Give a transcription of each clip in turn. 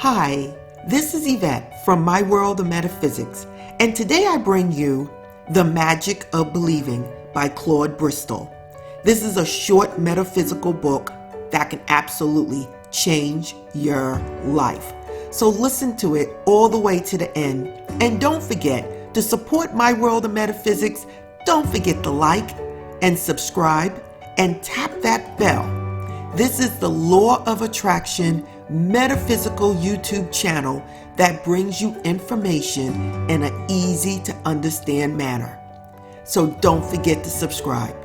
Hi, this is Eyvette from My World of Metaphysics, and today I bring you The Magic of Believing by Claude Bristol. This is a short metaphysical book that can absolutely change your life. So listen to it all the way to the end, and don't forget to support My World of Metaphysics. Don't forget to like and subscribe and tap that bell. This is the Law of Attraction Metaphysical YouTube channel that brings you information in an easy to understand manner. So don't forget to subscribe.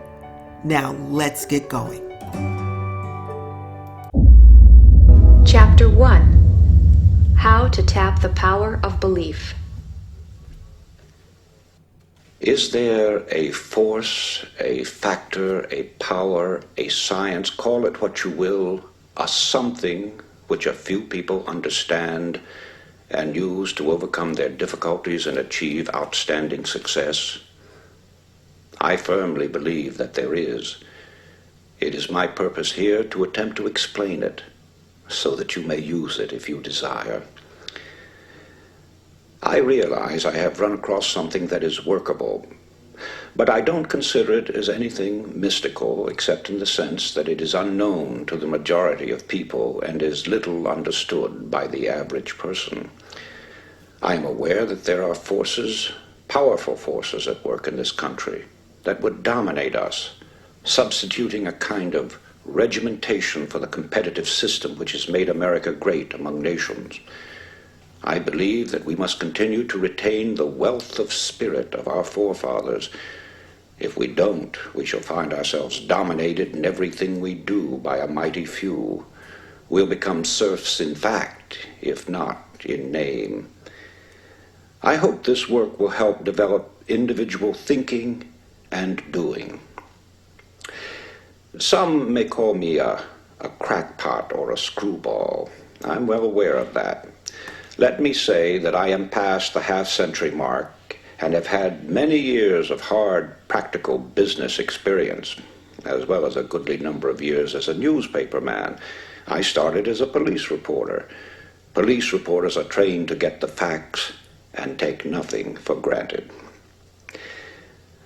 Now let's get going. Chapter 1: How to Tap the Power of Belief. Is there a force, a factor, a power, a science, call it what you will, a something which a few people understand and use to overcome their difficulties and achieve outstanding success? I firmly believe that there is. It is my purpose here to attempt to explain it so that you may use it if you desire. I realize I have run across something that is workable, but I don't consider it as anything mystical except in the sense that it is unknown to the majority of people and is little understood by the average person. I am aware that there are forces, powerful forces at work in this country that would dominate us, substituting a kind of regimentation for the competitive system which has made America great among nations. I believe that we must continue to retain the wealth of spirit of our forefathers. If we don't, we shall find ourselves dominated in everything we do by a mighty few. We'll become serfs in fact, if not in name. I hope this work will help develop individual thinking and doing. Some may call me a crackpot or a screwball. I'm well aware of that. Let me say that I am past the half-century mark and have had many years of hard, practical business experience, as well as a goodly number of years as a newspaper man. I started as a police reporter. Police reporters are trained to get the facts and take nothing for granted.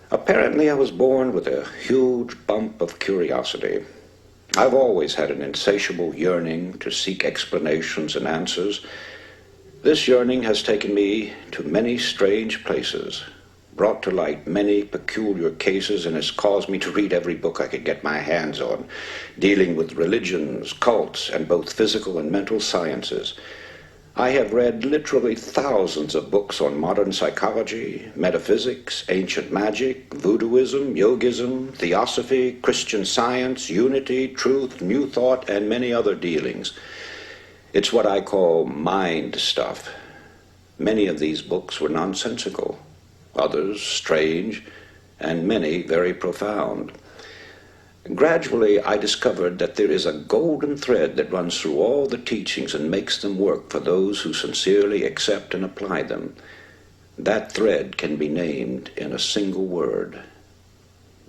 Apparently, I was born with a huge bump of curiosity. I've always had an insatiable yearning to seek explanations and answers. This yearning has taken me to many strange places, brought to light many peculiar cases, and has caused me to read every book I could get my hands on, dealing with religions, cults, and both physical and mental sciences. I have read literally thousands of books on modern psychology, metaphysics, ancient magic, voodooism, yogism, theosophy, Christian science, unity, truth, new thought, and many other dealings. It's what I call mind stuff. Many of these books were nonsensical, others strange, and many very profound. Gradually, I discovered that there is a golden thread that runs through all the teachings and makes them work for those who sincerely accept and apply them. That thread can be named in a single word: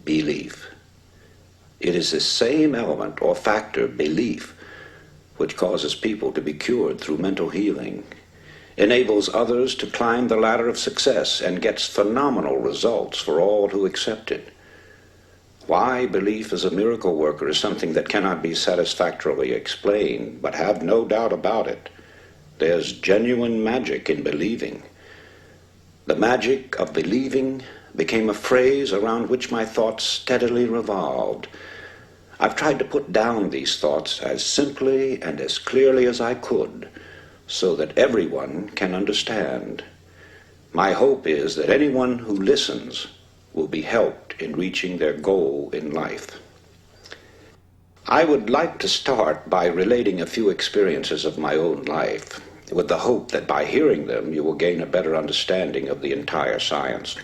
belief. It is the same element or factor, belief, which causes people to be cured through mental healing, enables others to climb the ladder of success, and gets phenomenal results for all who accept it. Why belief as a miracle worker is something that cannot be satisfactorily explained, but have no doubt about it. There's genuine magic in believing. The magic of believing became a phrase around which my thoughts steadily revolved. I've tried to put down these thoughts as simply and as clearly as I could, so that everyone can understand. My hope is that anyone who listens will be helped in reaching their goal in life. I would like to start by relating a few experiences of my own life, with the hope that by hearing them you will gain a better understanding of the entire science.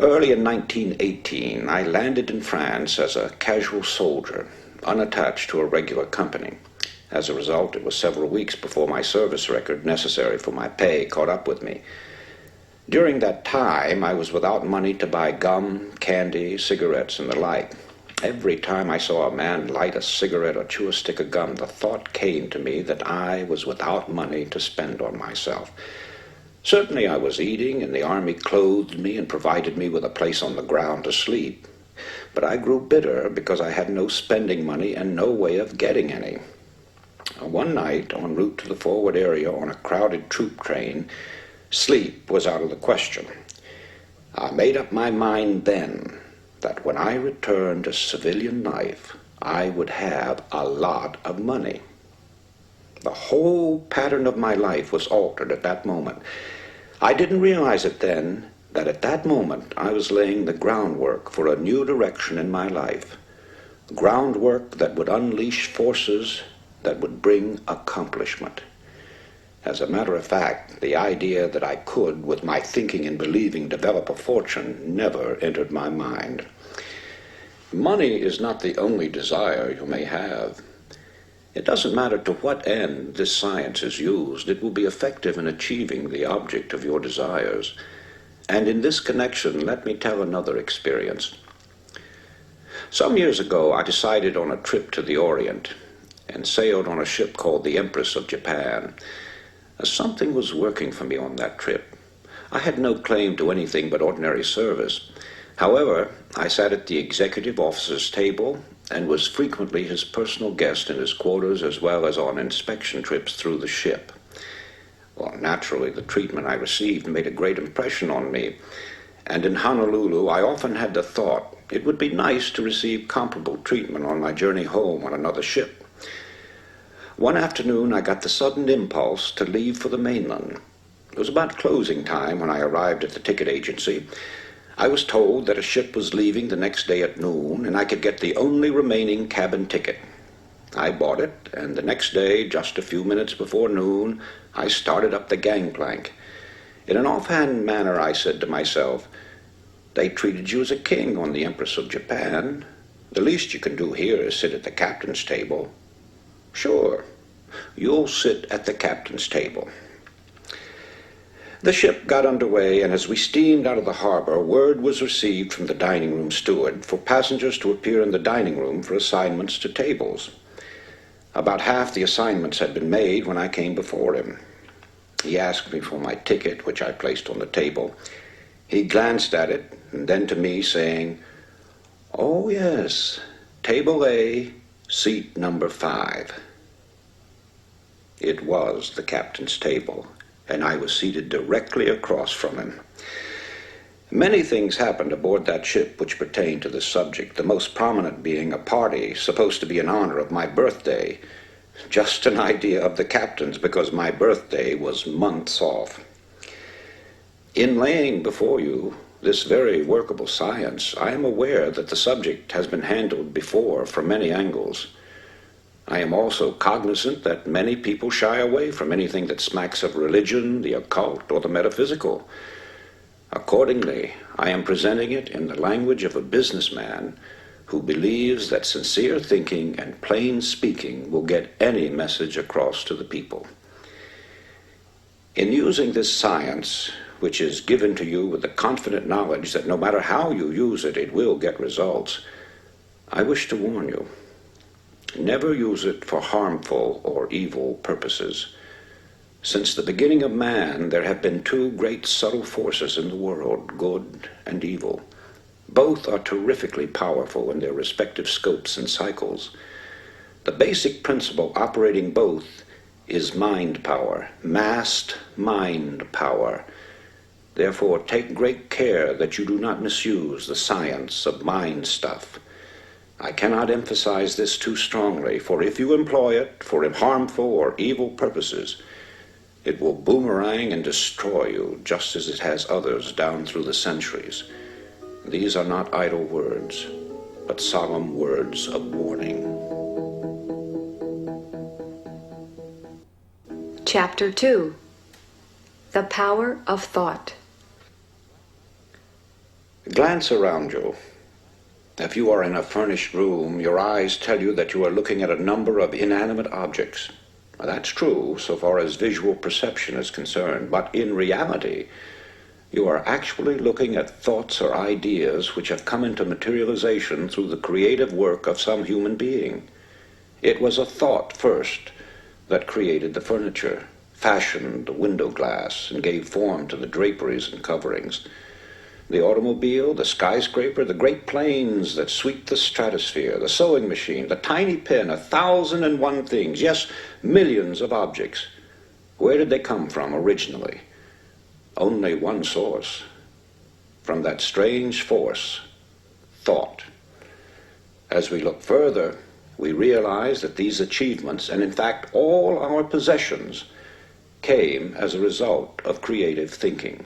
Early in 1918, I landed in France as a casual soldier, unattached to a regular company. As a result, it was several weeks before my service record necessary for my pay caught up with me. During that time, I was without money to buy gum, candy, cigarettes, and the like. Every time I saw a man light a cigarette or chew a stick of gum, the thought came to me that I was without money to spend on myself. Certainly I was eating, and the army clothed me and provided me with a place on the ground to sleep. But I grew bitter because I had no spending money and no way of getting any. One night, en route to the forward area on a crowded troop train, sleep was out of the question. I made up my mind then that when I returned to civilian life, I would have a lot of money. The whole pattern of my life was altered at that moment. I didn't realize it then that at that moment I was laying the groundwork for a new direction in my life, groundwork that would unleash forces that would bring accomplishment. As a matter of fact, the idea that I could, with my thinking and believing, develop a fortune never entered my mind. Money is not the only desire you may have. It doesn't matter to what end this science is used, it will be effective in achieving the object of your desires. And in this connection, let me tell another experience. Some years ago, I decided on a trip to the Orient and sailed on a ship called the Empress of Japan. Something was working for me on that trip. I had no claim to anything but ordinary service. However, I sat at the executive officer's table and was frequently his personal guest in his quarters as well as on inspection trips through the ship. Well, naturally, the treatment I received made a great impression on me, and in Honolulu I often had the thought it would be nice to receive comparable treatment on my journey home on another ship. One afternoon I got the sudden impulse to leave for the mainland. It was about closing time when I arrived at the ticket agency. I was told that a ship was leaving the next day at noon, and I could get the only remaining cabin ticket. I bought it, and the next day, just a few minutes before noon, I started up the gangplank. In an offhand manner, I said to myself, "They treated you as a king on the Empress of Japan. The least you can do here is sit at the captain's table." "Sure, you'll sit at the captain's table." The ship got underway, and as we steamed out of the harbor, word was received from the dining room steward for passengers to appear in the dining room for assignments to tables. About half the assignments had been made when I came before him. He asked me for my ticket, which I placed on the table. He glanced at it, and then to me, saying, "Oh, yes, table A, seat number 5. It was the captain's table, and I was seated directly across from him. Many things happened aboard that ship which pertain to this subject, the most prominent being a party supposed to be in honor of my birthday. Just an idea of the captain's, because my birthday was months off. In laying before you this very workable science, I am aware that the subject has been handled before from many angles. I am also cognizant that many people shy away from anything that smacks of religion, the occult, or the metaphysical. Accordingly, I am presenting it in the language of a businessman who believes that sincere thinking and plain speaking will get any message across to the people. In using this science, which is given to you with the confident knowledge that no matter how you use it, it will get results, I wish to warn you. Never use it for harmful or evil purposes. Since the beginning of man, there have been two great subtle forces in the world, good and evil. Both are terrifically powerful in their respective scopes and cycles. The basic principle operating both is mind power, massed mind power. Therefore, take great care that you do not misuse the science of mind stuff. I cannot emphasize this too strongly, for if you employ it for harmful or evil purposes, it will boomerang and destroy you, just as it has others down through the centuries. These are not idle words, but solemn words of warning. Chapter 2. The Power of Thought. Glance around you. If you are in a furnished room, your eyes tell you that you are looking at a number of inanimate objects. That's true so far as visual perception is concerned, but in reality, You are actually looking at thoughts or ideas which have come into materialization through the creative work of some human being. It was a thought first that created the furniture, fashioned the window glass, and gave form to the draperies and coverings. The automobile, the skyscraper, the great planes that sweep the stratosphere, the sewing machine, the tiny pen, 1,001 things, yes, millions of objects. Where did they come from originally? Only one source. From that strange force, thought. As we look further, we realize that these achievements, and in fact all our possessions, came as a result of creative thinking.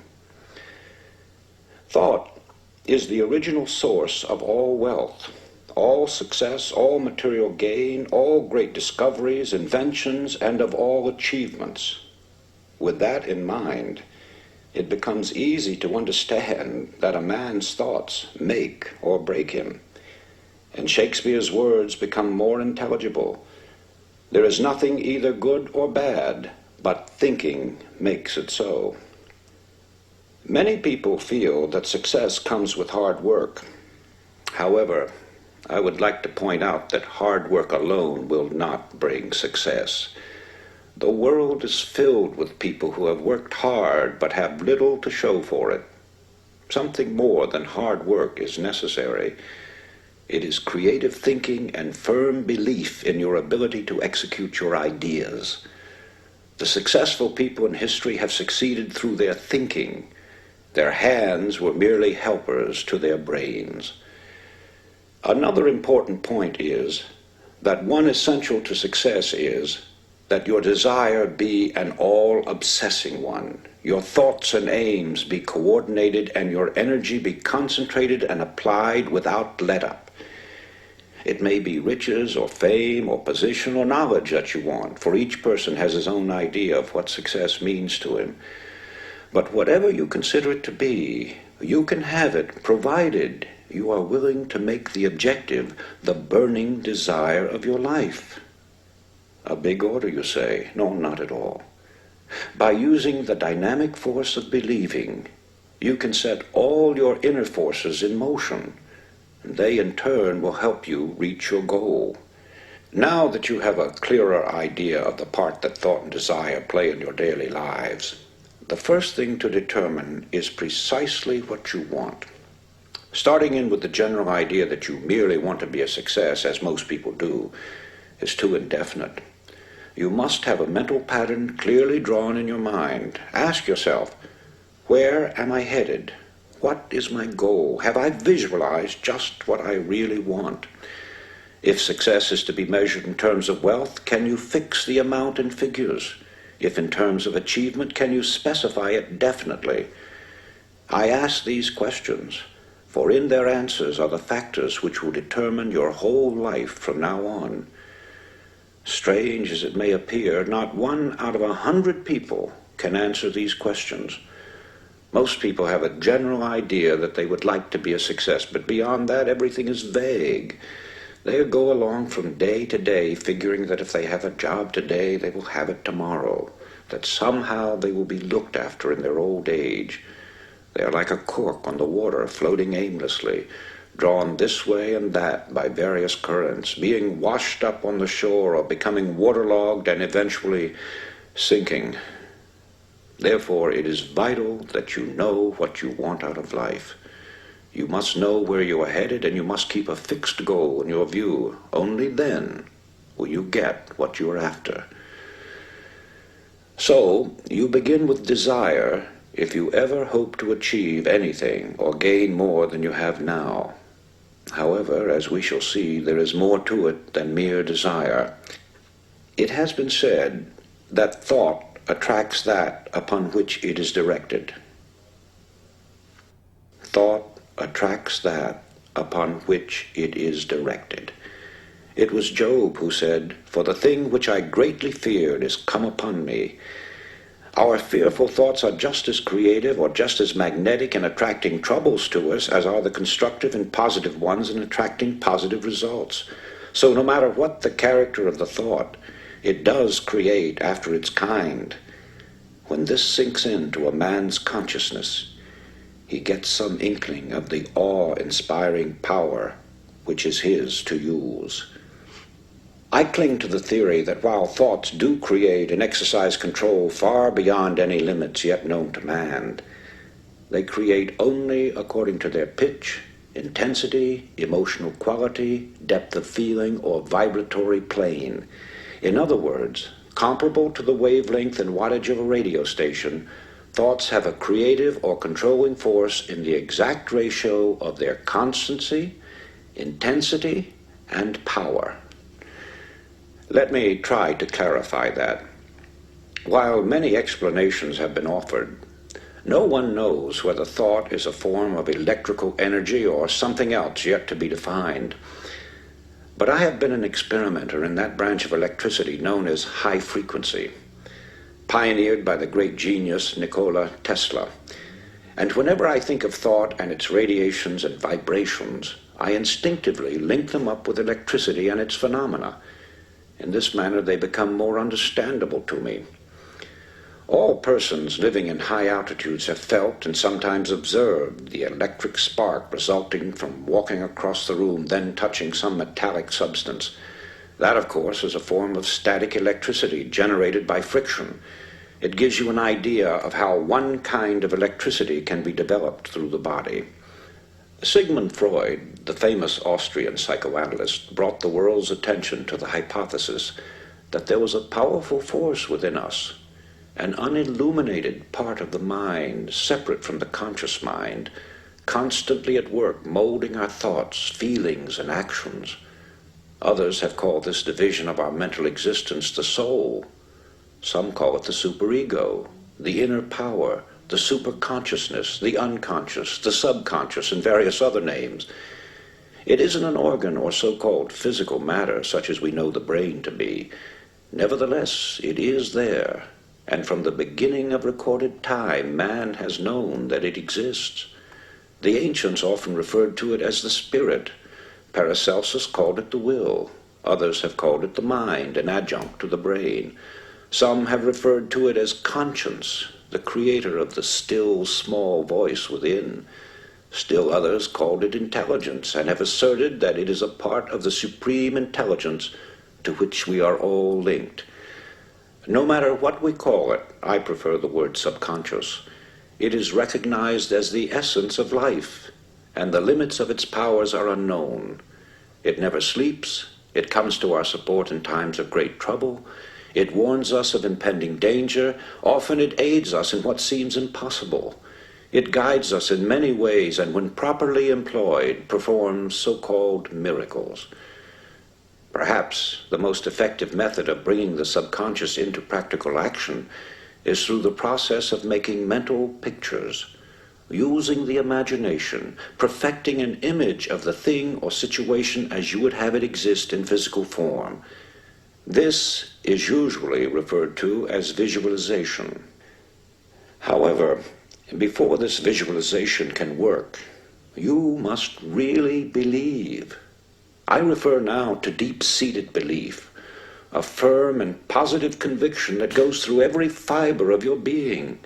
Thought is the original source of all wealth, all success, all material gain, all great discoveries, inventions, and of all achievements. With that in mind, it becomes easy to understand that a man's thoughts make or break him, and Shakespeare's words become more intelligible. There is nothing either good or bad, but thinking makes it so. Many people feel that success comes with hard work. However, I would like to point out that hard work alone will not bring success. The world is filled with people who have worked hard but have little to show for it. Something more than hard work is necessary. It is creative thinking and firm belief in your ability to execute your ideas. The successful people in history have succeeded through their thinking. Their hands were merely helpers to their brains. Another important point is that one essential to success is that your desire be an all-obsessing one. Your thoughts and aims be coordinated and your energy be concentrated and applied without let-up. It may be riches or fame or position or knowledge that you want, for each person has his own idea of what success means to him. But whatever you consider it to be, you can have it, provided you are willing to make the objective the burning desire of your life. A big order, you say? No, not at all. By using the dynamic force of believing, you can set all your inner forces in motion, and they in turn will help you reach your goal. Now that you have a clearer idea of the part that thought and desire play in your daily lives, the first thing to determine is precisely what you want. Starting in with the general idea that you merely want to be a success, as most people do, is too indefinite. You must have a mental pattern clearly drawn in your mind. Ask yourself, where am I headed? What is my goal? Have I visualized just what I really want? If success is to be measured in terms of wealth, can you fix the amount in figures? If in terms of achievement, can you specify it definitely? I ask these questions, for in their answers are the factors which will determine your whole life from now on. Strange as it may appear, not 1 out of 100 people can answer these questions. Most people have a general idea that they would like to be a success, but beyond that, everything is vague. They go along from day to day, figuring that if they have a job today, they will have it tomorrow, that somehow they will be looked after in their old age. They are like a cork on the water, floating aimlessly, drawn this way and that by various currents, being washed up on the shore or becoming waterlogged and eventually sinking. Therefore, it is vital that you know what you want out of life. You must know where you are headed, and you must keep a fixed goal in your view. Only then will you get what you are after. So, you begin with desire if you ever hope to achieve anything or gain more than you have now. However, as we shall see, there is more to it than mere desire. It has been said that thought attracts that upon which it is directed. Thought attracts that upon which it is directed. It was Job who said, "For the thing which I greatly feared is come upon me." Our fearful thoughts are just as creative or just as magnetic in attracting troubles to us as are the constructive and positive ones in attracting positive results. So no matter what the character of the thought, it does create after its kind. When this sinks into a man's consciousness, he gets some inkling of the awe-inspiring power which is his to use. I cling to the theory that while thoughts do create and exercise control far beyond any limits yet known to man, they create only according to their pitch, intensity, emotional quality, depth of feeling, or vibratory plane. In other words, comparable to the wavelength and wattage of a radio station, thoughts have a creative or controlling force in the exact ratio of their constancy, intensity, and power. Let me try to clarify that. While many explanations have been offered, no one knows whether thought is a form of electrical energy or something else yet to be defined. But I have been an experimenter in that branch of electricity known as high frequency, pioneered by the great genius Nikola Tesla. And whenever I think of thought and its radiations and vibrations, I instinctively link them up with electricity and its phenomena. In this manner, they become more understandable to me. All persons living in high altitudes have felt and sometimes observed the electric spark resulting from walking across the room, then touching some metallic substance. That, of course, is a form of static electricity generated by friction. It gives you an idea of how one kind of electricity can be developed through the body. Sigmund Freud, the famous Austrian psychoanalyst, brought the world's attention to the hypothesis that there was a powerful force within us, an unilluminated part of the mind, separate from the conscious mind, constantly at work molding our thoughts, feelings, and actions. Others have called this division of our mental existence the soul. Some call it the superego, the inner power, the superconsciousness, the unconscious, the subconscious, and various other names. It isn't an organ or so-called physical matter such as we know the brain to be. Nevertheless, it is there, and from the beginning of recorded time, man has known that it exists. The ancients often referred to it as the spirit. Paracelsus called it the will. Others have called it the mind, an adjunct to the brain. Some have referred to it as conscience, the creator of the still, small voice within. Still others called it intelligence, and have asserted that it is a part of the supreme intelligence to which we are all linked. No matter what we call it, I prefer the word subconscious. It is recognized as the essence of life, and the limits of its powers are unknown. It never sleeps. It comes to our support in times of great trouble. It warns us of impending danger. Often it aids us in what seems impossible. It guides us in many ways, and when properly employed, performs so-called miracles. Perhaps the most effective method of bringing the subconscious into practical action is through the process of making mental pictures, using the imagination, perfecting an image of the thing or situation as you would have it exist in physical form. This is usually referred to as visualization. However, before this visualization can work, you must really believe. I refer now to deep-seated belief, a firm and positive conviction that goes through every fiber of your being.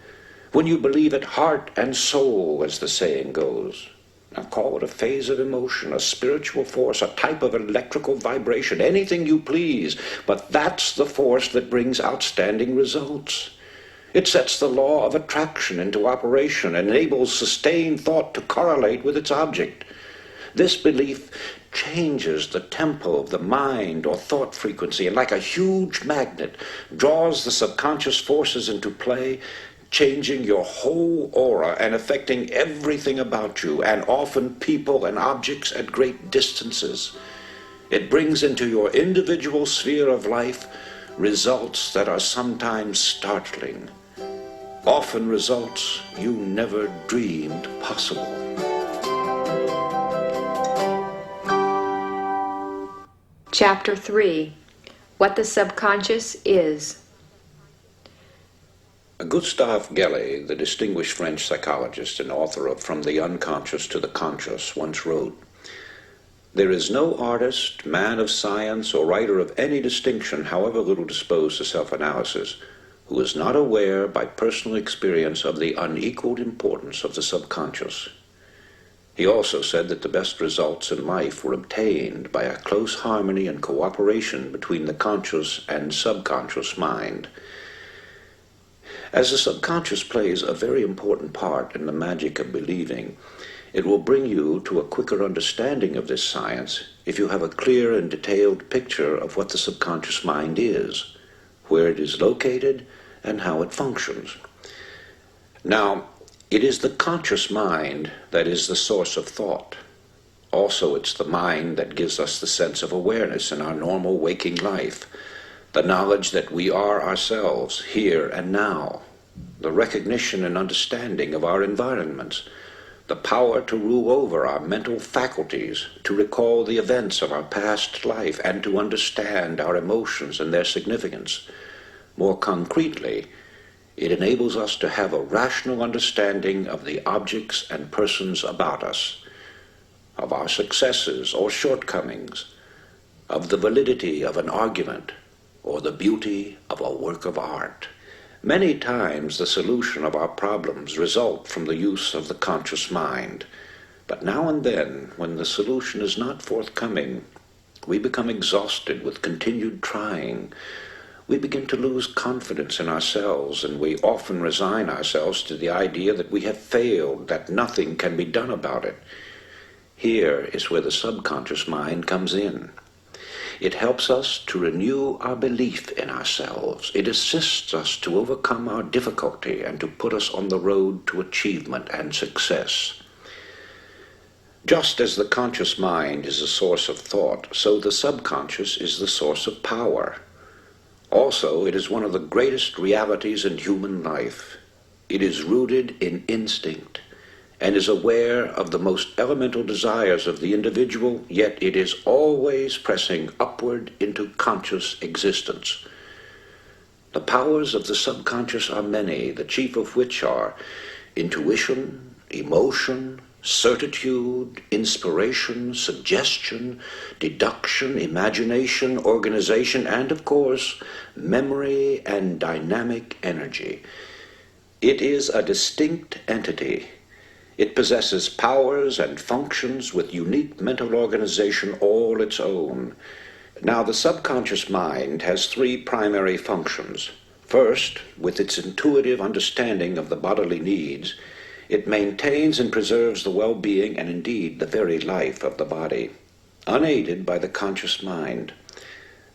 When you believe it heart and soul, as the saying goes. Now call it a phase of emotion, a spiritual force, a type of electrical vibration, anything you please, but that's the force that brings outstanding results. It sets the law of attraction into operation and enables sustained thought to correlate with its object. This belief changes the tempo of the mind or thought frequency, and like a huge magnet, draws the subconscious forces into play, changing your whole aura and affecting everything about you, and often people and objects at great distances. It brings into your individual sphere of life results that are sometimes startling, often results you never dreamed possible. Chapter 3. What the Subconscious Is. Gustave Gelle, the distinguished French psychologist and author of From the Unconscious to the Conscious, once wrote, "There is no artist, man of science, or writer of any distinction, however little disposed to self-analysis, who is not aware by personal experience of the unequaled importance of the subconscious. He also said that the best results in life were obtained by a close harmony and cooperation between the conscious and subconscious mind. As the subconscious plays a very important part in the magic of believing, it will bring you to a quicker understanding of this science if you have a clear and detailed picture of what the subconscious mind is, where it is located, and how it functions. Now, it is the conscious mind that is the source of thought. Also, it's the mind that gives us the sense of awareness in our normal waking life, the knowledge that we are ourselves here and now, the recognition and understanding of our environments, the power to rule over our mental faculties, to recall the events of our past life, and to understand our emotions and their significance. More concretely, it enables us to have a rational understanding of the objects and persons about us, of our successes or shortcomings, of the validity of an argument, or the beauty of a work of art. Many times the solution of our problems result from the use of the conscious mind, but now and then, when the solution is not forthcoming, we become exhausted with continued trying. We begin to lose confidence in ourselves, and we often resign ourselves to the idea that we have failed, that nothing can be done about it. Here is where the subconscious mind comes in. It helps us to renew our belief in ourselves. It assists us to overcome our difficulty and to put us on the road to achievement and success. Just as the conscious mind is a source of thought, so the subconscious is the source of power. Also, it is one of the greatest realities in human life. It is rooted in instinct and is aware of the most elemental desires of the individual, yet it is always pressing upward into conscious existence. The powers of the subconscious are many, the chief of which are intuition, emotion, certitude, inspiration, suggestion, deduction, imagination, organization, and, of course, memory and dynamic energy. It is a distinct entity. It possesses powers and functions with unique mental organization all its own. Now, the subconscious mind has three primary functions. First, with its intuitive understanding of the bodily needs, it maintains and preserves the well-being and indeed the very life of the body, unaided by the conscious mind.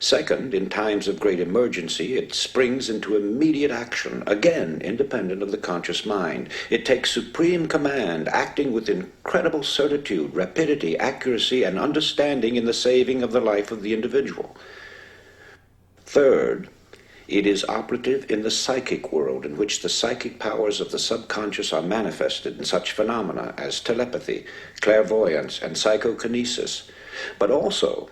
Second, in times of great emergency, it springs into immediate action, again independent of the conscious mind. It takes supreme command, acting with incredible certitude, rapidity, accuracy, and understanding in the saving of the life of the individual. Third, it is operative in the psychic world, in which the psychic powers of the subconscious are manifested in such phenomena as telepathy, clairvoyance, and psychokinesis. But also,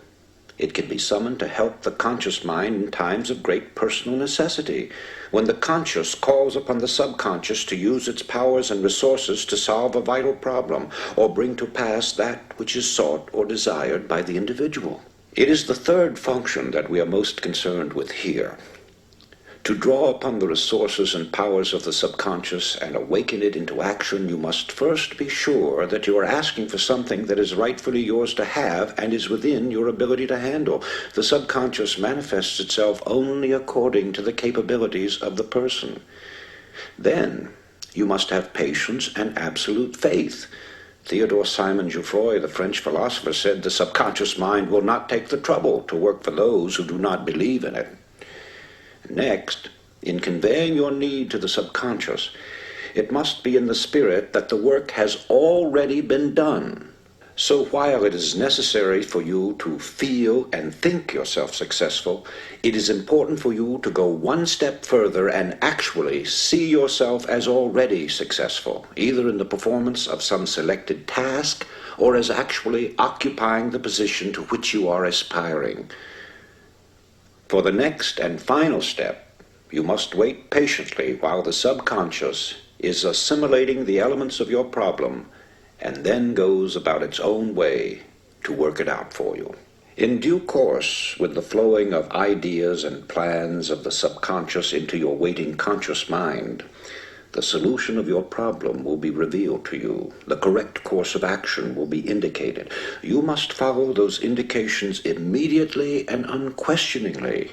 it can be summoned to help the conscious mind in times of great personal necessity, when the conscious calls upon the subconscious to use its powers and resources to solve a vital problem or bring to pass that which is sought or desired by the individual. It is the third function that we are most concerned with here. To draw upon the resources and powers of the subconscious and awaken it into action, you must first be sure that you are asking for something that is rightfully yours to have and is within your ability to handle. The subconscious manifests itself only according to the capabilities of the person. Then, you must have patience and absolute faith. Theodore Simon Jouffroy, the French philosopher, said the subconscious mind will not take the trouble to work for those who do not believe in it. Next, in conveying your need to the subconscious, it must be in the spirit that the work has already been done. So while it is necessary for you to feel and think yourself successful, it is important for you to go one step further and actually see yourself as already successful, either in the performance of some selected task or as actually occupying the position to which you are aspiring. For the next and final step, you must wait patiently while the subconscious is assimilating the elements of your problem and then goes about its own way to work it out for you. In due course, with the flowing of ideas and plans of the subconscious into your waiting conscious mind, the solution of your problem will be revealed to you. The correct course of action will be indicated. You must follow those indications immediately and unquestioningly.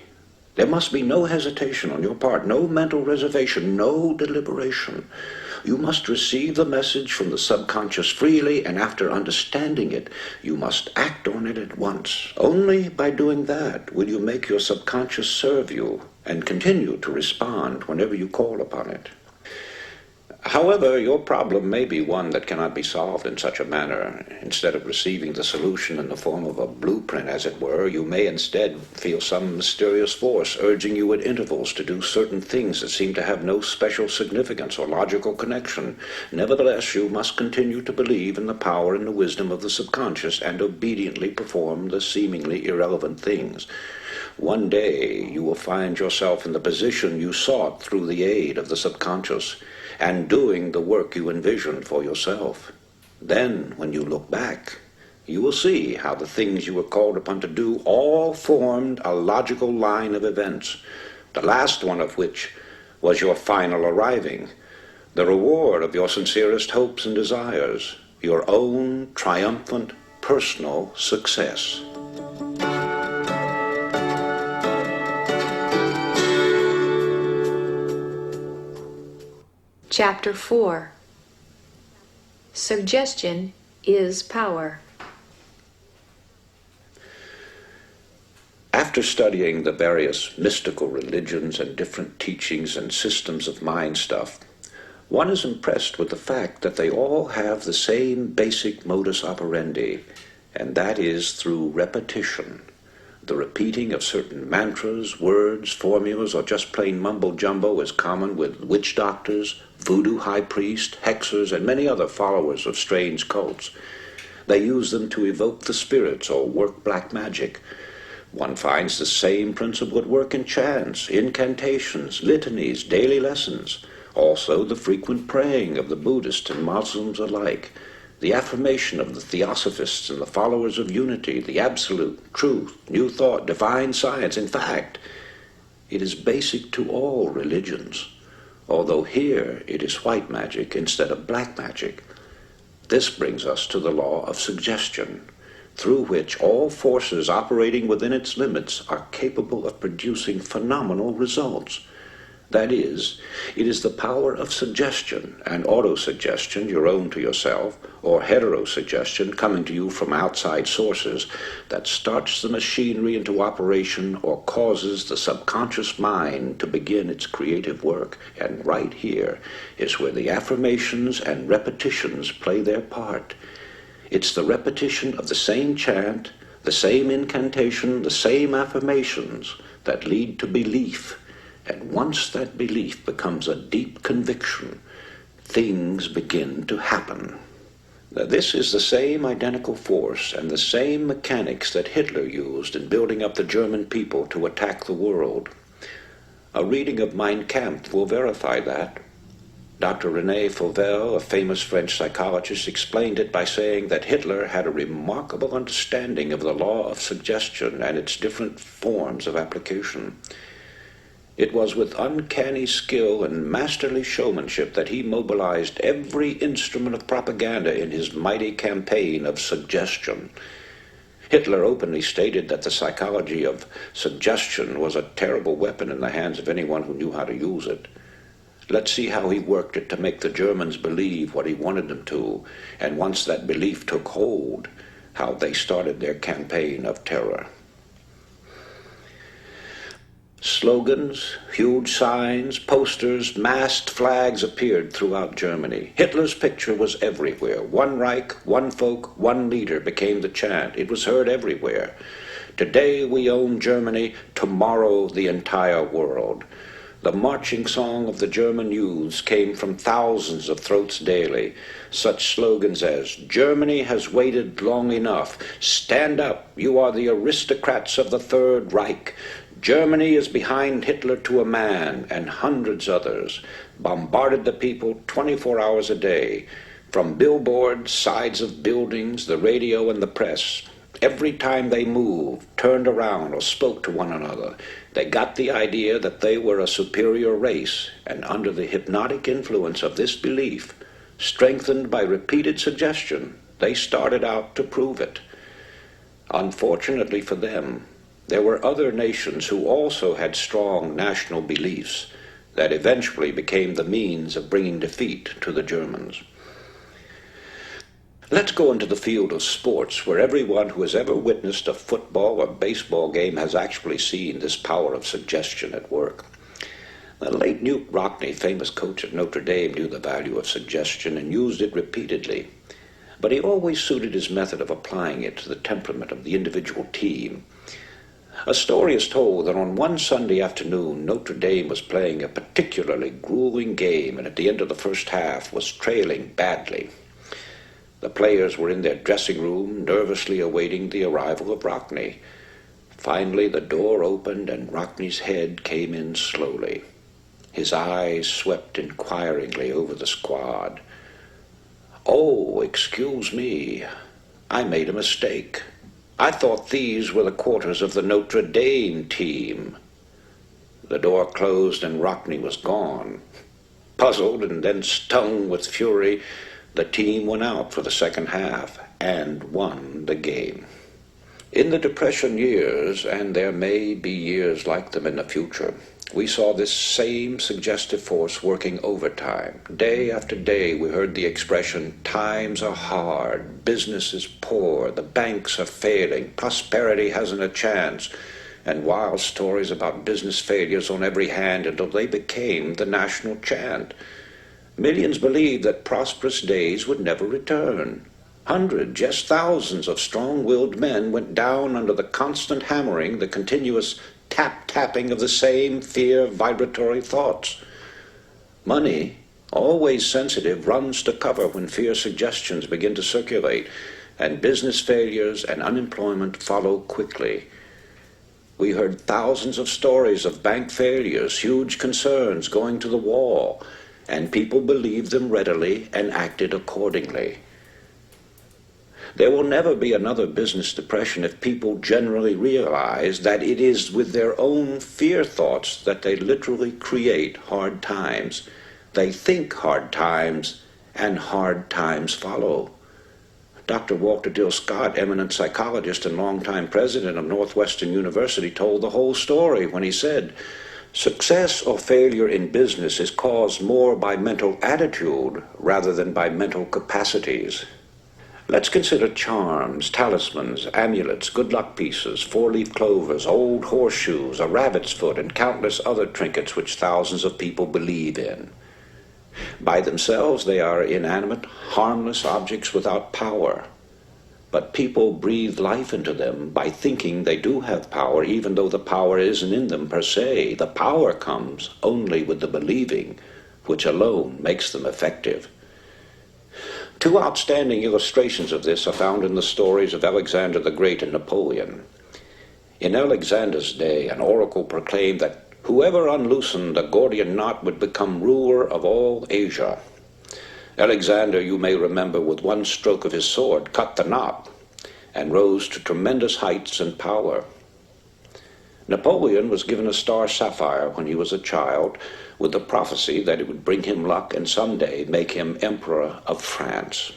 There must be no hesitation on your part, no mental reservation, no deliberation. You must receive the message from the subconscious freely, and after understanding it, you must act on it at once. Only by doing that will you make your subconscious serve you and continue to respond whenever you call upon it. However, your problem may be one that cannot be solved in such a manner. Instead of receiving the solution in the form of a blueprint, as it were, you may instead feel some mysterious force urging you at intervals to do certain things that seem to have no special significance or logical connection. Nevertheless, you must continue to believe in the power and the wisdom of the subconscious and obediently perform the seemingly irrelevant things. One day, you will find yourself in the position you sought through the aid of the subconscious, and doing the work you envisioned for yourself. Then, when you look back, you will see how the things you were called upon to do all formed a logical line of events, the last one of which was your final arriving, the reward of your sincerest hopes and desires, your own triumphant personal success. Chapter 4. Suggestion is power. After studying the various mystical religions and different teachings and systems of mind stuff, one is impressed with the fact that they all have the same basic modus operandi, and that is through repetition. The repeating of certain mantras, words, formulas, or just plain mumbo-jumbo is common with witch doctors, voodoo high priests, hexers, and many other followers of strange cults. They use them to evoke the spirits or work black magic. One finds the same principle at work in chants, incantations, litanies, daily lessons. Also the frequent praying of the Buddhists and Muslims alike. The affirmation of the Theosophists and the followers of unity, the absolute, truth, new thought, divine science. In fact, it is basic to all religions, although here it is white magic instead of black magic. This brings us to the law of suggestion, through which all forces operating within its limits are capable of producing phenomenal results. That is, it is the power of suggestion and autosuggestion, your own to yourself, or heterosuggestion coming to you from outside sources, that starts the machinery into operation or causes the subconscious mind to begin its creative work. And right here is where the affirmations and repetitions play their part. It's the repetition of the same chant, the same incantation, the same affirmations that lead to belief. And once that belief becomes a deep conviction, things begin to happen. Now, this is the same identical force and the same mechanics that Hitler used in building up the German people to attack the world. A reading of Mein Kampf will verify that. Dr. René Fauvel, a famous French psychologist, explained it by saying that Hitler had a remarkable understanding of the law of suggestion and its different forms of application. It was with uncanny skill and masterly showmanship that he mobilized every instrument of propaganda in his mighty campaign of suggestion. Hitler openly stated that the psychology of suggestion was a terrible weapon in the hands of anyone who knew how to use it. Let's see how he worked it to make the Germans believe what he wanted them to, and once that belief took hold, how they started their campaign of terror. Slogans, huge signs, posters, masked flags appeared throughout Germany. Hitler's picture was everywhere. One Reich, one folk, one leader became the chant. It was heard everywhere. Today we own Germany, tomorrow the entire world. The marching song of the German youths came from thousands of throats daily. Such slogans as, "Germany has waited long enough," "Stand up, you are the aristocrats of the Third Reich," "Germany is behind Hitler to a man," and hundreds others, bombarded the people 24 hours a day. From billboards, sides of buildings, the radio, and the press, Every time they moved, turned around, or spoke to one another, they got the idea that they were a superior race, and under the hypnotic influence of this belief, strengthened by repeated suggestion, they started out to prove it. Unfortunately for them, there were other nations who also had strong national beliefs that eventually became the means of bringing defeat to the Germans. Let's go into the field of sports, where everyone who has ever witnessed a football or baseball game has actually seen this power of suggestion at work. The late Newt Rockne, famous coach at Notre Dame, knew the value of suggestion and used it repeatedly, but he always suited his method of applying it to the temperament of the individual team. A story is told that on one Sunday afternoon, Notre Dame was playing a particularly grueling game and at the end of the first half was trailing badly. The players were in their dressing room, nervously awaiting the arrival of Rockne. Finally, the door opened and Rockne's head came in slowly. His eyes swept inquiringly over the squad. "Oh, excuse me. I made a mistake. I thought these were the quarters of the Notre Dame team." The door closed and Rockne was gone. Puzzled and then stung with fury, the team went out for the second half and won the game. In the Depression years, and there may be years like them in the future, we saw this same suggestive force working overtime. Day after day we heard the expression, "Times are hard, business is poor, the banks are failing, prosperity hasn't a chance," and wild stories about business failures on every hand until they became the national chant. Millions believed that prosperous days would never return. Hundreds, yes, thousands of strong-willed men went down under the constant hammering, the continuous tap-tapping of the same fear-vibratory thoughts. Money, always sensitive, runs to cover when fear suggestions begin to circulate, and business failures and unemployment follow quickly. We heard thousands of stories of bank failures, huge concerns going to the wall, and people believed them readily and acted accordingly. There will never be another business depression if people generally realize that it is with their own fear thoughts that they literally create hard times. They think hard times, and hard times follow. Dr. Walter Dill Scott, eminent psychologist and longtime president of Northwestern University, told the whole story when he said, "Success or failure in business is caused more by mental attitude rather than by mental capacities." Let's consider charms, talismans, amulets, good luck pieces, four-leaf clovers, old horseshoes, a rabbit's foot, and countless other trinkets which thousands of people believe in. By themselves, they are inanimate, harmless objects without power. But people breathe life into them by thinking they do have power, even though the power isn't in them per se. The power comes only with the believing, which alone makes them effective. Two outstanding illustrations of this are found in the stories of Alexander the Great and Napoleon. In Alexander's day, an oracle proclaimed that whoever unloosened the Gordian knot would become ruler of all Asia. Alexander, you may remember, with one stroke of his sword, cut the knot and rose to tremendous heights and power. Napoleon was given a star sapphire when he was a child, with the prophecy that it would bring him luck and someday make him Emperor of France.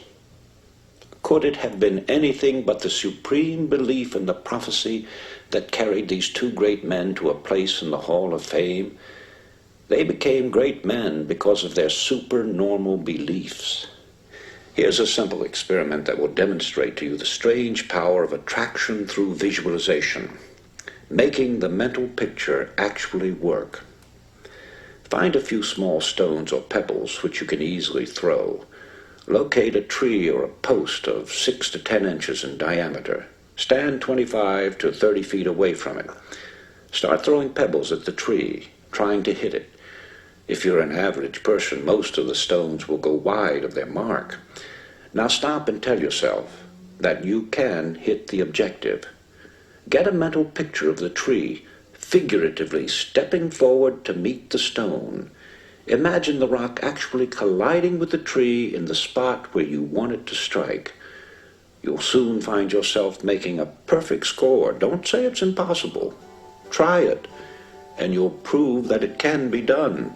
Could it have been anything but the supreme belief in the prophecy that carried these two great men to a place in the Hall of Fame? They became great men because of their supernormal beliefs. Here's a simple experiment that will demonstrate to you the strange power of attraction through visualization, making the mental picture actually work. Find a few small stones or pebbles which you can easily throw. Locate a tree or a post of 6 to 10 inches in diameter. Stand 25 to 30 feet away from it. Start throwing pebbles at the tree, trying to hit it. If you're an average person, most of the stones will go wide of their mark. Now stop and tell yourself that you can hit the objective. Get a mental picture of the tree, figuratively stepping forward to meet the stone. Imagine the rock actually colliding with the tree in the spot where you want it to strike. You'll soon find yourself making a perfect score. Don't say it's impossible. Try it, and you'll prove that it can be done,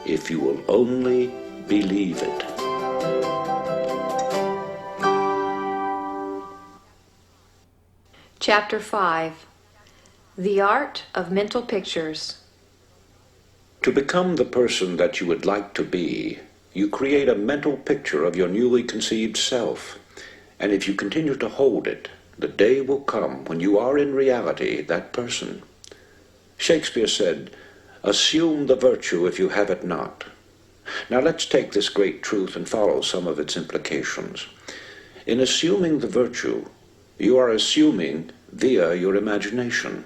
if you will only believe it. Chapter 5. The Art of Mental Pictures. To become the person that you would like to be, you create a mental picture of your newly conceived self. And if you continue to hold it, the day will come when you are in reality that person. Shakespeare said, "Assume the virtue if you have it not." Now let's take this great truth and follow some of its implications. In assuming the virtue, you are assuming via your imagination.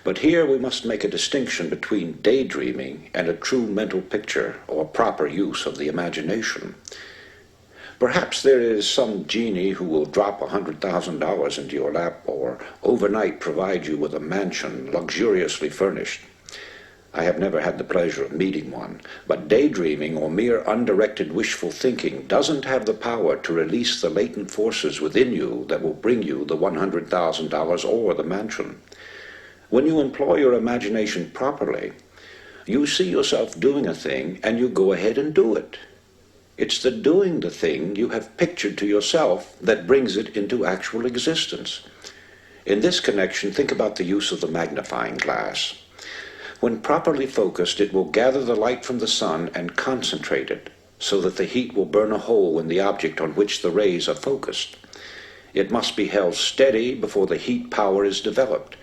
But here we must make a distinction between daydreaming and a true mental picture or proper use of the imagination. Perhaps there is some genie who will drop $100,000 into your lap or overnight provide you with a mansion luxuriously furnished. I have never had the pleasure of meeting one, but daydreaming or mere undirected wishful thinking doesn't have the power to release the latent forces within you that will bring you the $100,000 or the mansion. When you employ your imagination properly, you see yourself doing a thing and you go ahead and do it. It's the doing the thing you have pictured to yourself that brings it into actual existence. In this connection, think about the use of the magnifying glass. When properly focused, it will gather the light from the sun and concentrate it, so that the heat will burn a hole in the object on which the rays are focused. It must be held steady before the heat power is developed,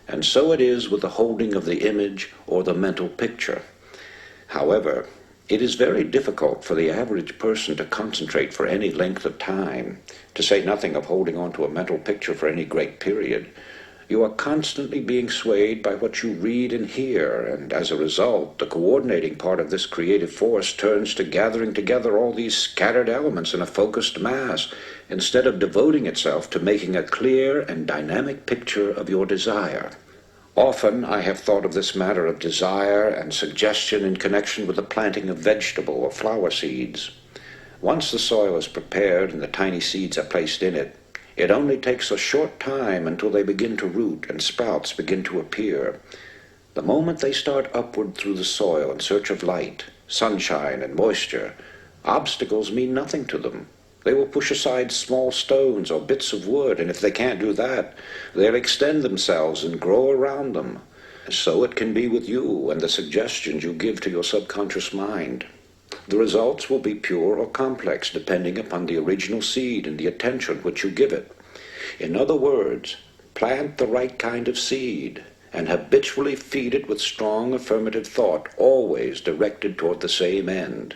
and so it is with the holding of the image or the mental picture. However, it is very difficult for the average person to concentrate for any length of time, to say nothing of holding on to a mental picture for any great period. You are constantly being swayed by what you read and hear, and as a result, the coordinating part of this creative force turns to gathering together all these scattered elements in a focused mass, instead of devoting itself to making a clear and dynamic picture of your desire. Often I have thought of this matter of desire and suggestion in connection with the planting of vegetable or flower seeds. Once the soil is prepared and the tiny seeds are placed in it, it only takes a short time until they begin to root and sprouts begin to appear. The moment they start upward through the soil in search of light, sunshine, and moisture, obstacles mean nothing to them. They will push aside small stones or bits of wood, and if they can't do that, they'll extend themselves and grow around them. So it can be with you and the suggestions you give to your subconscious mind. The results will be pure or complex, depending upon the original seed and the attention which you give it. In other words, plant the right kind of seed and habitually feed it with strong affirmative thought, always directed toward the same end.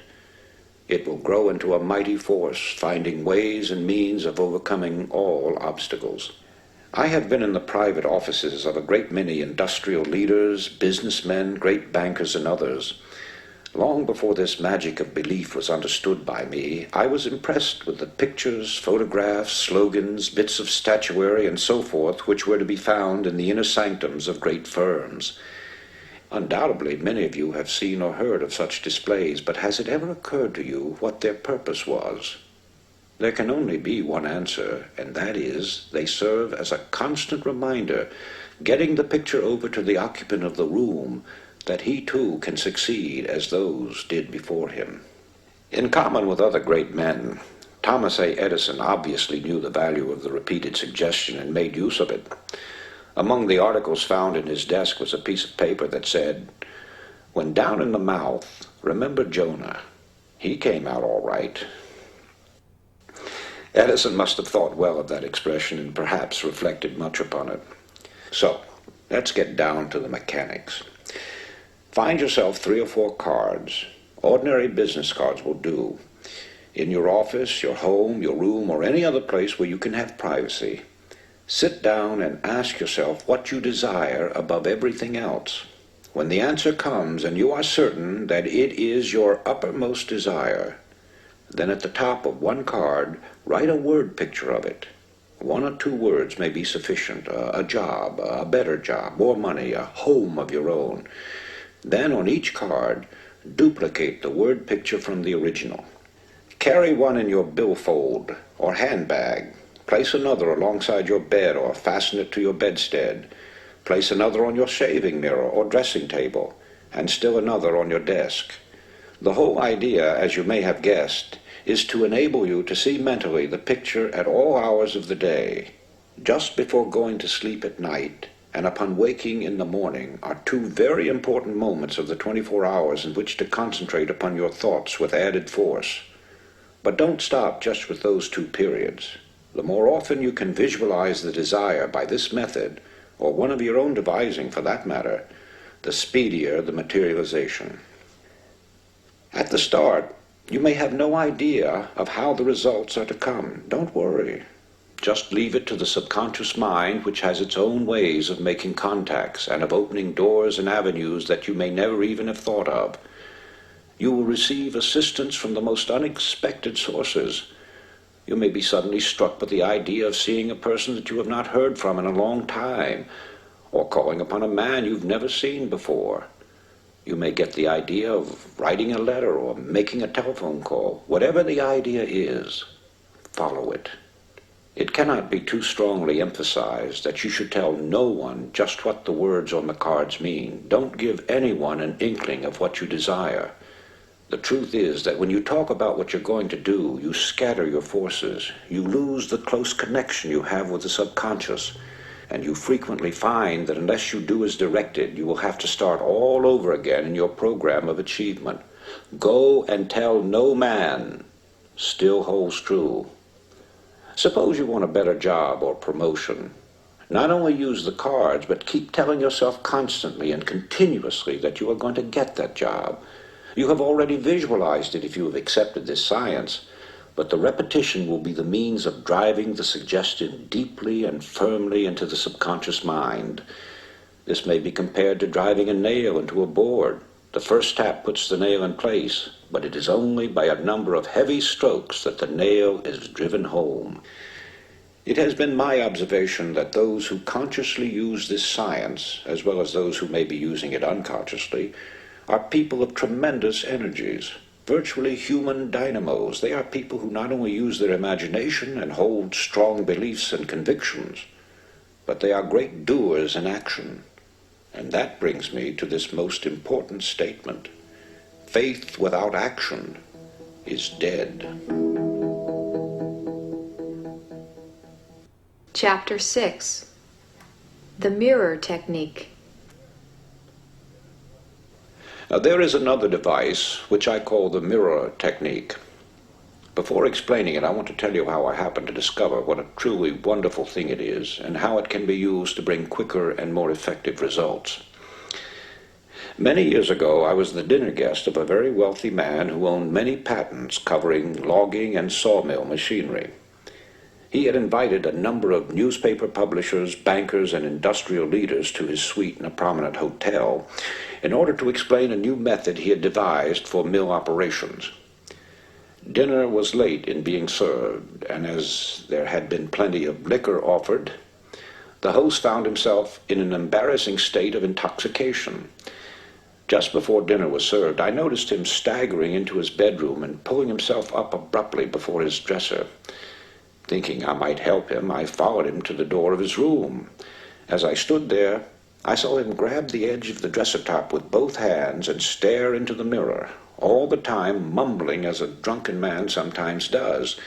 It will grow into a mighty force, finding ways and means of overcoming all obstacles. I have been in the private offices of a great many industrial leaders, businessmen, great bankers, and others. Long before this magic of belief was understood by me, I was impressed with the pictures, photographs, slogans, bits of statuary, and so forth which were to be found in the inner sanctums of great firms. Undoubtedly, many of you have seen or heard of such displays, but has it ever occurred to you what their purpose was? There can only be one answer, and that is, they serve as a constant reminder, getting the picture over to the occupant of the room, that he too can succeed as those did before him. In common with other great men, Thomas A. Edison obviously knew the value of the repeated suggestion and made use of it. Among the articles found in his desk was a piece of paper that said, "When down in the mouth, remember Jonah. He came out all right." Edison must have thought well of that expression and perhaps reflected much upon it. So, let's get down to the mechanics. Find yourself 3 or 4 cards. Ordinary business cards will do. In your office, your home, your room, or any other place where you can have privacy. Sit down and ask yourself what you desire above everything else. When the answer comes and you are certain that it is your uppermost desire, then at the top of one card, write a word picture of it. 1 or 2 words may be sufficient. A job, a better job, more money, a home of your own. Then on each card, duplicate the word picture from the original. Carry one in your billfold or handbag. Place another alongside your bed or fasten it to your bedstead. Place another on your shaving mirror or dressing table, and still another on your desk. The whole idea, as you may have guessed, is to enable you to see mentally the picture at all hours of the day. Just before going to sleep at night and upon waking in the morning are two very important moments of the 24 hours in which to concentrate upon your thoughts with added force. But don't stop just with those two periods. The more often you can visualize the desire by this method, or one of your own devising for that matter, the speedier the materialization. At the start, you may have no idea of how the results are to come. Don't worry. Just leave it to the subconscious mind, which has its own ways of making contacts and of opening doors and avenues that you may never even have thought of. You will receive assistance from the most unexpected sources. You may be suddenly struck with the idea of seeing a person that you have not heard from in a long time, or calling upon a man you've never seen before. You may get the idea of writing a letter or making a telephone call. Whatever the idea is, follow it. It cannot be too strongly emphasized that you should tell no one just what the words on the cards mean. Don't give anyone an inkling of what you desire. The truth is that when you talk about what you're going to do, you scatter your forces. You lose the close connection you have with the subconscious, and you frequently find that unless you do as directed, you will have to start all over again in your program of achievement. Go and tell no man still holds true. Suppose you want a better job or promotion. Not only use the cards, but keep telling yourself constantly and continuously that you are going to get that job. You have already visualized it if you have accepted this science, but the repetition will be the means of driving the suggestion deeply and firmly into the subconscious mind. This may be compared to driving a nail into a board. The first tap puts the nail in place, but it is only by a number of heavy strokes that the nail is driven home. It has been my observation that those who consciously use this science, as well as those who may be using it unconsciously, are people of tremendous energies, virtually human dynamos. They are people who not only use their imagination and hold strong beliefs and convictions, but they are great doers in action. And that brings me to this most important statement. Faith without action is dead. Chapter 6. The Mirror Technique. Now, there is another device which I call the mirror technique. Before explaining it, I want to tell you how I happened to discover what a truly wonderful thing it is and how it can be used to bring quicker and more effective results. Many years ago, I was the dinner guest of a very wealthy man who owned many patents covering logging and sawmill machinery. He had invited a number of newspaper publishers, bankers, and industrial leaders to his suite in a prominent hotel in order to explain a new method he had devised for mill operations. Dinner was late in being served, and as there had been plenty of liquor offered, the host found himself in an embarrassing state of intoxication. Just before dinner was served, I noticed him staggering into his bedroom and pulling himself up abruptly before his dresser. Thinking I might help him, I followed him to the door of his room. As I stood there, I saw him grab the edge of the dresser top with both hands and stare into the mirror, all the time mumbling as a drunken man sometimes does.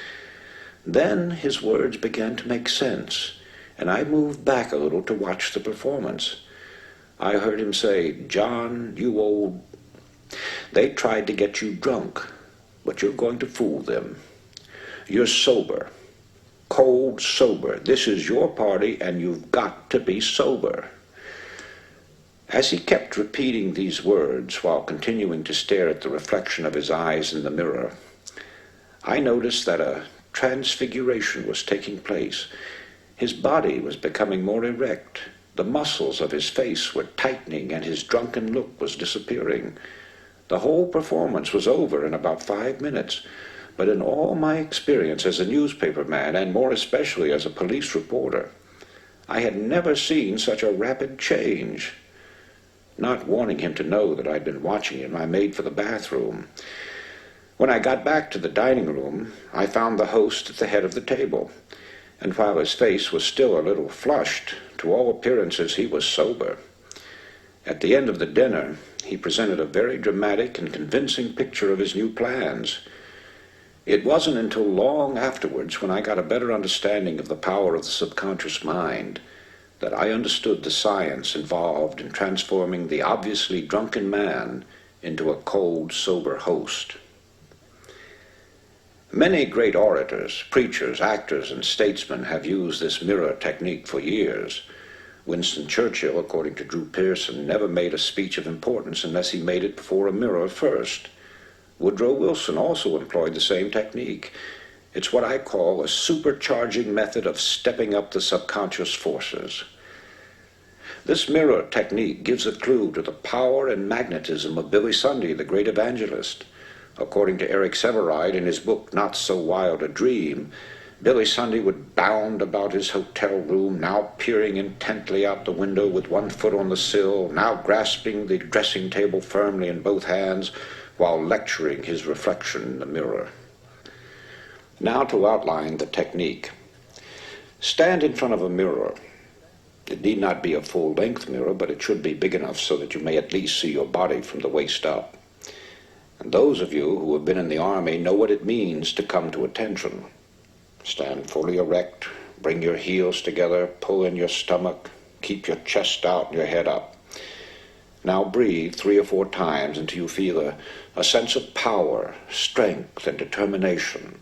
Then his words began to make sense, and I moved back a little to watch the performance. I heard him say, "John, you old... They tried to get you drunk, but you're going to fool them. You're sober. Cold sober. This is your party, and you've got to be sober." As he kept repeating these words while continuing to stare at the reflection of his eyes in the mirror, I noticed that a transfiguration was taking place. His body was becoming more erect. The muscles of his face were tightening, and his drunken look was disappearing. The whole performance was over in about 5 minutes. But in all my experience as a newspaper man, and more especially as a police reporter, I had never seen such a rapid change. Not wanting him to know that I'd been watching him, I made for the bathroom. When I got back to the dining room, I found the host at the head of the table, and while his face was still a little flushed, to all appearances he was sober. At the end of the dinner, he presented a very dramatic and convincing picture of his new plans. It wasn't until long afterwards, when I got a better understanding of the power of the subconscious mind, that I understood the science involved in transforming the obviously drunken man into a cold, sober host. Many great orators, preachers, actors, and statesmen have used this mirror technique for years. Winston Churchill, according to Drew Pearson, never made a speech of importance unless he made it before a mirror first. Woodrow Wilson also employed the same technique. It's what I call a supercharging method of stepping up the subconscious forces. This mirror technique gives a clue to the power and magnetism of Billy Sunday, the great evangelist. According to Eric Sevareid in his book Not So Wild a Dream, Billy Sunday would bound about his hotel room, now peering intently out the window with one foot on the sill, now grasping the dressing table firmly in both hands, while lecturing his reflection in the mirror. Now to outline the technique. Stand in front of a mirror. It need not be a full-length mirror, but it should be big enough so that you may at least see your body from the waist up. And those of you who have been in the Army know what it means to come to attention. Stand fully erect, bring your heels together, pull in your stomach, keep your chest out and your head up. Now breathe 3 or 4 times until you feel a sense of power, strength, and determination.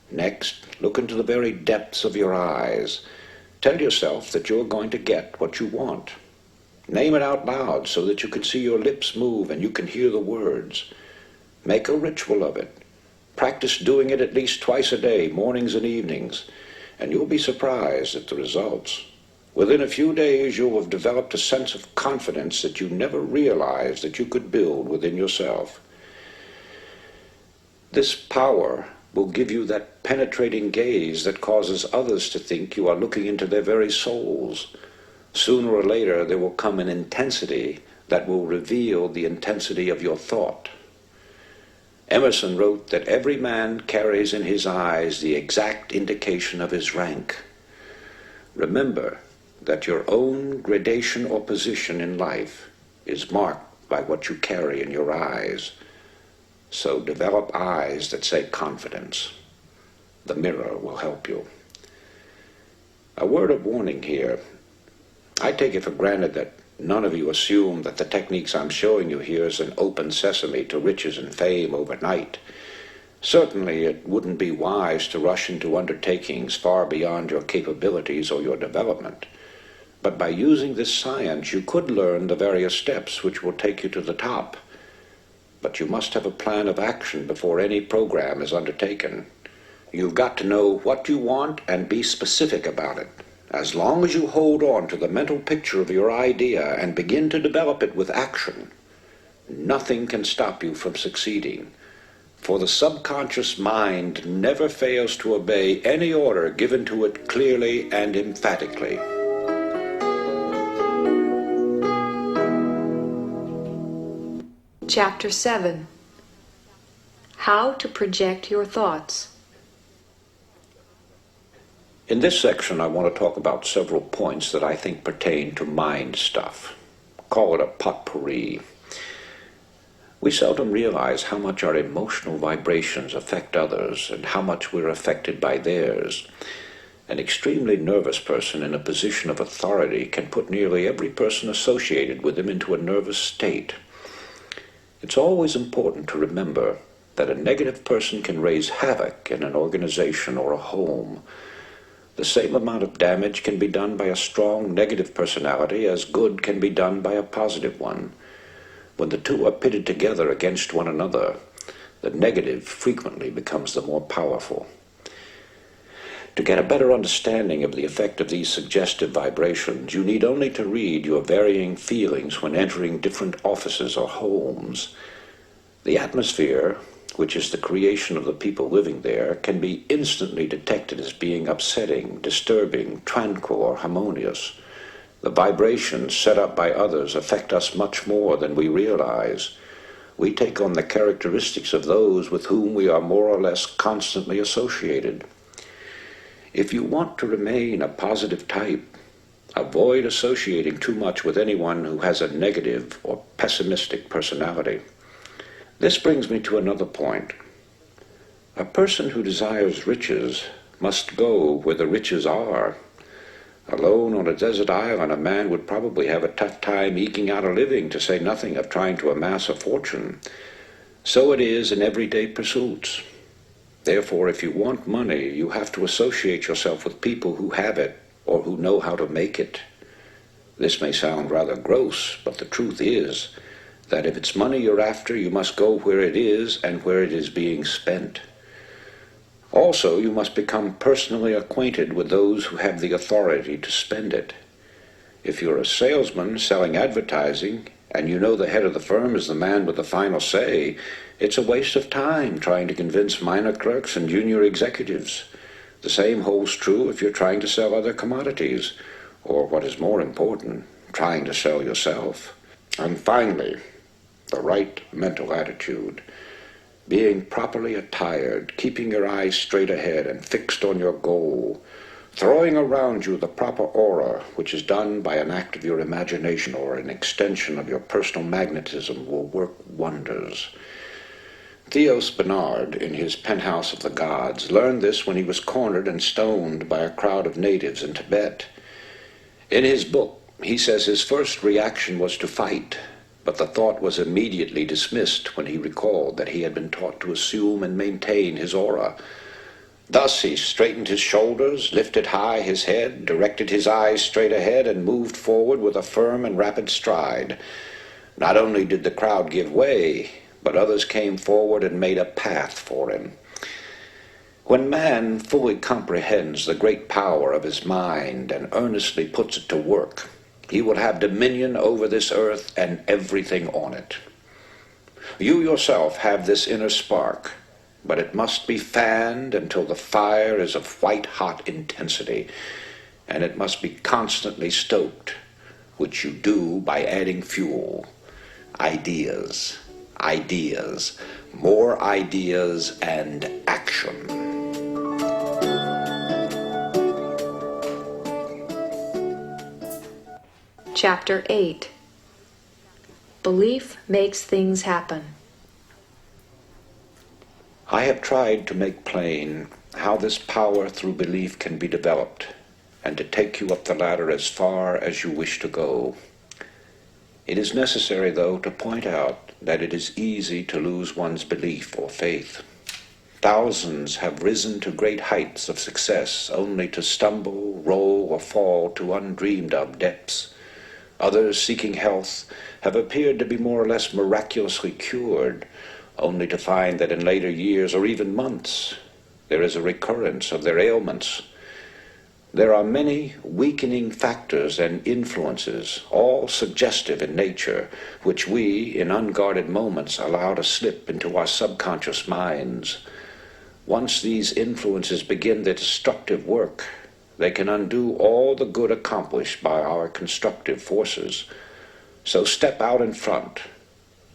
Next, look into the very depths of your eyes. Tell yourself that you're going to get what you want. Name it out loud so that you can see your lips move and you can hear the words. Make a ritual of it. Practice doing it at least twice a day, mornings and evenings, and you'll be surprised at the results. Within a few days, you'll have developed a sense of confidence that you never realized that you could build within yourself. This power will give you that penetrating gaze that causes others to think you are looking into their very souls. Sooner or later, there will come an intensity that will reveal the intensity of your thought. Emerson wrote that every man carries in his eyes the exact indication of his rank. Remember that your own gradation or position in life is marked by what you carry in your eyes. So develop eyes that say confidence. The mirror will help you. A word of warning here. I take it for granted that none of you assume that the techniques I'm showing you here is an open sesame to riches and fame overnight. Certainly it wouldn't be wise to rush into undertakings far beyond your capabilities or your development. But by using this science, you could learn the various steps which will take you to the top. But you must have a plan of action before any program is undertaken. You've got to know what you want and be specific about it. As long as you hold on to the mental picture of your idea and begin to develop it with action, nothing can stop you from succeeding. For the subconscious mind never fails to obey any order given to it clearly and emphatically. Chapter 7. How to project your thoughts. In this section, I want to talk about several points that I think pertain to mind stuff. Call it a potpourri. We seldom realize how much our emotional vibrations affect others and how much we're affected by theirs. An extremely nervous person in a position of authority can put nearly every person associated with him into a nervous state. It's always important to remember that a negative person can raise havoc in an organization or a home. The same amount of damage can be done by a strong negative personality as good can be done by a positive one. When the two are pitted together against one another, the negative frequently becomes the more powerful. To get a better understanding of the effect of these suggestive vibrations, you need only to read your varying feelings when entering different offices or homes. The atmosphere, which is the creation of the people living there, can be instantly detected as being upsetting, disturbing, tranquil, or harmonious. The vibrations set up by others affect us much more than we realize. we take on the characteristics of those with whom we are more or less constantly associated. If you want to remain a positive type, avoid associating too much with anyone who has a negative or pessimistic personality. This brings me to another point. A person who desires riches must go where the riches are. Alone on a desert island, a man would probably have a tough time eking out a living, to say nothing of trying to amass a fortune. So it is in everyday pursuits. Therefore, if you want money, you have to associate yourself with people who have it or who know how to make it. This may sound rather gross, but the truth is that if it's money you're after, you must go where it is and where it is being spent. Also, you must become personally acquainted with those who have the authority to spend it. If you're a salesman selling advertising, and you know the head of the firm is the man with the final say, it's a waste of time trying to convince minor clerks and junior executives. The same holds true if you're trying to sell other commodities, or what is more important, trying to sell yourself. And finally, the right mental attitude. Being properly attired, keeping your eyes straight ahead and fixed on your goal, throwing around you the proper aura, which is done by an act of your imagination or an extension of your personal magnetism, will work wonders. Theos Bernard, in his Penthouse of the Gods, learned this when he was cornered and stoned by a crowd of natives in Tibet. In his book, he says his first reaction was to fight, but the thought was immediately dismissed when he recalled that he had been taught to assume and maintain his aura. Thus he straightened his shoulders, lifted high his head, directed his eyes straight ahead, and moved forward with a firm and rapid stride. Not only did the crowd give way, but others came forward and made a path for him. When man fully comprehends the great power of his mind and earnestly puts it to work, he will have dominion over this earth and everything on it. You yourself have this inner spark, but it must be fanned until the fire is of white-hot intensity, and it must be constantly stoked, which you do by adding fuel. Ideas, ideas, more ideas, and action. Chapter 8. Belief makes things happen. I have tried to make plain how this power through belief can be developed, and to take you up the ladder as far as you wish to go. It is necessary, though, to point out that it is easy to lose one's belief or faith. Thousands have risen to great heights of success only to stumble, roll, or fall to undreamed-of depths. Others, seeking health, have appeared to be more or less miraculously cured, only to find that in later years or even months there is a recurrence of their ailments. There are many weakening factors and influences, all suggestive in nature, which we, in unguarded moments, allow to slip into our subconscious minds. Once these influences begin their destructive work, they can undo all the good accomplished by our constructive forces. So step out in front,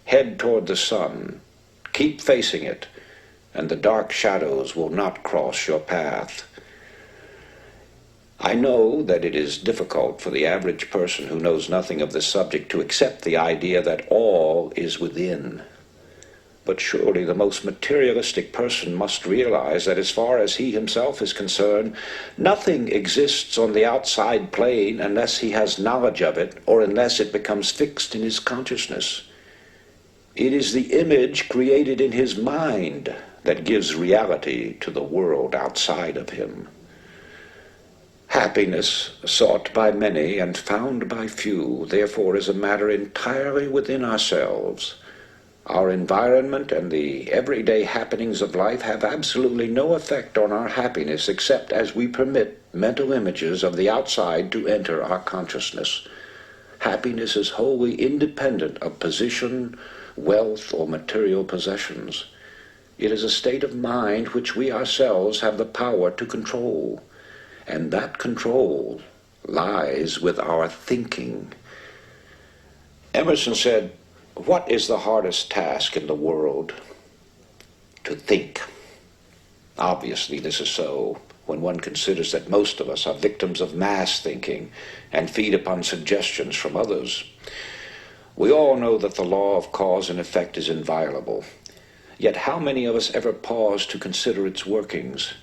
head toward the sun, keep facing it, and the dark shadows will not cross your path. I know that it is difficult for the average person who knows nothing of this subject to accept the idea that all is within. But surely the most materialistic person must realize that as far as he himself is concerned, nothing exists on the outside plane unless he has knowledge of it or unless it becomes fixed in his consciousness. It is the image created in his mind that gives reality to the world outside of him. Happiness, sought by many and found by few, therefore is a matter entirely within ourselves. Our environment and the everyday happenings of life have absolutely no effect on our happiness except as we permit mental images of the outside to enter our consciousness. Happiness is wholly independent of position, wealth, or material possessions. It is a state of mind which we ourselves have the power to control, and that control lies with our thinking. Emerson said, What is the hardest task in the world? To think. Obviously, this is so when one considers that most of us are victims of mass thinking and feed upon suggestions from others. We all know that the law of cause and effect is inviolable. Yet how many of us ever pause to consider its workings?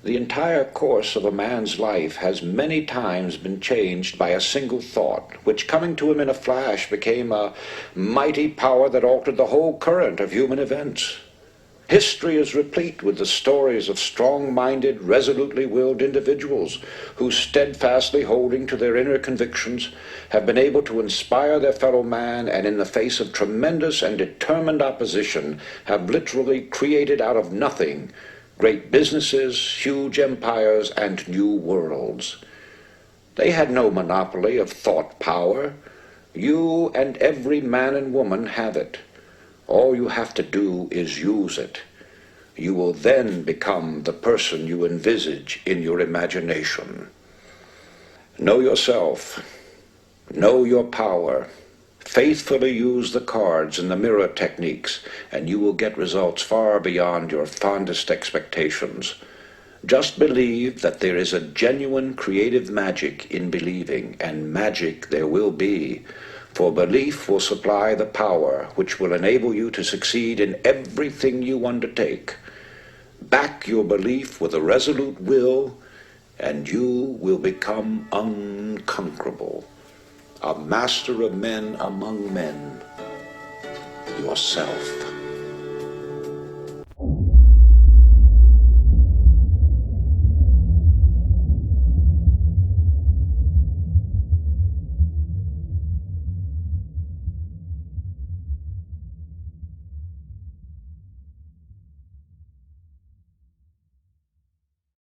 The entire course of a man's life has many times been changed by a single thought, which coming to him in a flash became a mighty power that altered the whole current of human events. History is replete with the stories of strong-minded, resolutely willed individuals who, steadfastly holding to their inner convictions, have been able to inspire their fellow man and in the face of tremendous and determined opposition have literally created out of nothing great businesses, huge empires, and new worlds. They had no monopoly of thought power. You and every man and woman have it. All you have to do is use it. You will then become the person you envisage in your imagination. Know yourself. Know your power. Faithfully use the cards and the mirror techniques, and you will get results far beyond your fondest expectations. Just believe that there is a genuine creative magic in believing, and magic there will be, for belief will supply the power which will enable you to succeed in everything you undertake. Back your belief with a resolute will, and you will become unconquerable. A master of men among men, yourself.